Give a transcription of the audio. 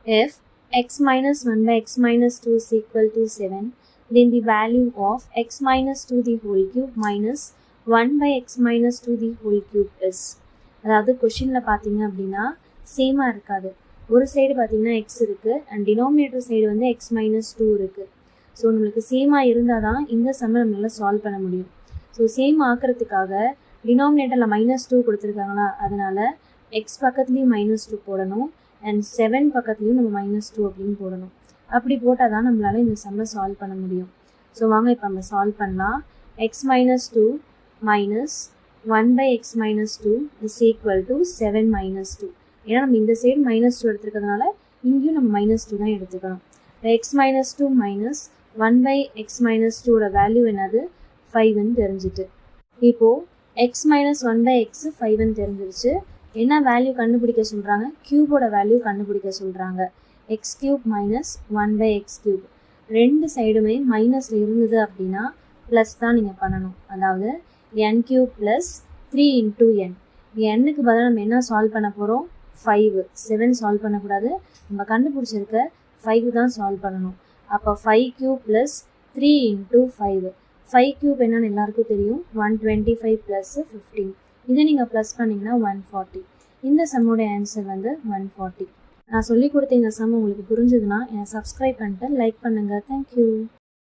If x minus 1 by x minus 2 is equal to 7, then the value of x minus 2 the whole cube minus 1 by x minus 2 the whole cube is. அதாவது கொஷினில் பார்த்தீங்க அப்படின்னா சேமாக இருக்காது. ஒரு side பார்த்தீங்கன்னா X இருக்குது and denominator side வந்து எக்ஸ் மைனஸ் 2 இருக்குது. ஸோ நம்மளுக்கு சேமாக இருந்தால் தான் இந்த சம்மை நம்மளால் சால்வ் பண்ண முடியும். ஸோ சேம் ஆக்கிறதுக்காக டினாமினேட்டரில் -2 கொடுத்துருக்காங்களா, அதனால் எக்ஸ் பக்கத்துலேயும் -2 போடணும் அண்ட் 7 பக்கத்துலேயும் நம்ம -2 அப்படின்னு போடணும். அப்படி போட்டால் தான் நம்மளால் இந்த சம்மை சால்வ் பண்ண முடியும். ஸோ வாங்க இப்போ நம்ம சால்வ் பண்ணலாம். X minus 2 minus 1 by x minus 2 is equal to 7 minus 2. ஏன்னா நம்ம இந்த சைடு -2 எடுத்துருக்கிறதுனால இங்கேயும் நம்ம -2 தான் எடுத்துக்கணும். x minus 2 minus 1 by x minus 2 value என்னது 5ன்னு தெரிஞ்சுட்டு, இப்போது x minus 1 by x 5ன்னு தெரிஞ்சிருச்சு. என்ன வேல்யூ கண்டுபிடிக்க சொல்கிறாங்க, க்யூபோட வேல்யூ கண்டுபிடிக்க சொல்கிறாங்க. X cube minus 1 by x cube. ரெண்டு சைடுமே மைனஸில் இருந்தது அப்படின்னா ப்ளஸ் தான் நீங்கள் பண்ணணும். அதாவது n cube plus 3 into n. nக்கு பதிலாக நம்ம என்ன சால்வ் பண்ண போகிறோம், 5. 7 சால்வ் பண்ணக்கூடாது, நம்ம கண்டுபிடிச்சிருக்க 5 தான் சால்வ் பண்ணணும். அப்போ 5 cube plus 3 into 5. 5 cube என்னன்னு எல்லாருக்கும் தெரியும், 125 plus 15. இதை நீங்கள் ப்ளஸ் பண்ணிங்கன்னா 140. இந்த சம்மோட ஆன்சர் வந்து 140. நான் சொல்லி கொடுத்த இந்த சம் உங்களுக்கு புரிஞ்சதுன்னா என்னை சப்ஸ்கிரைப் பண்ணிட்டு லைக் பண்ணுங்கள். தேங்க்யூ.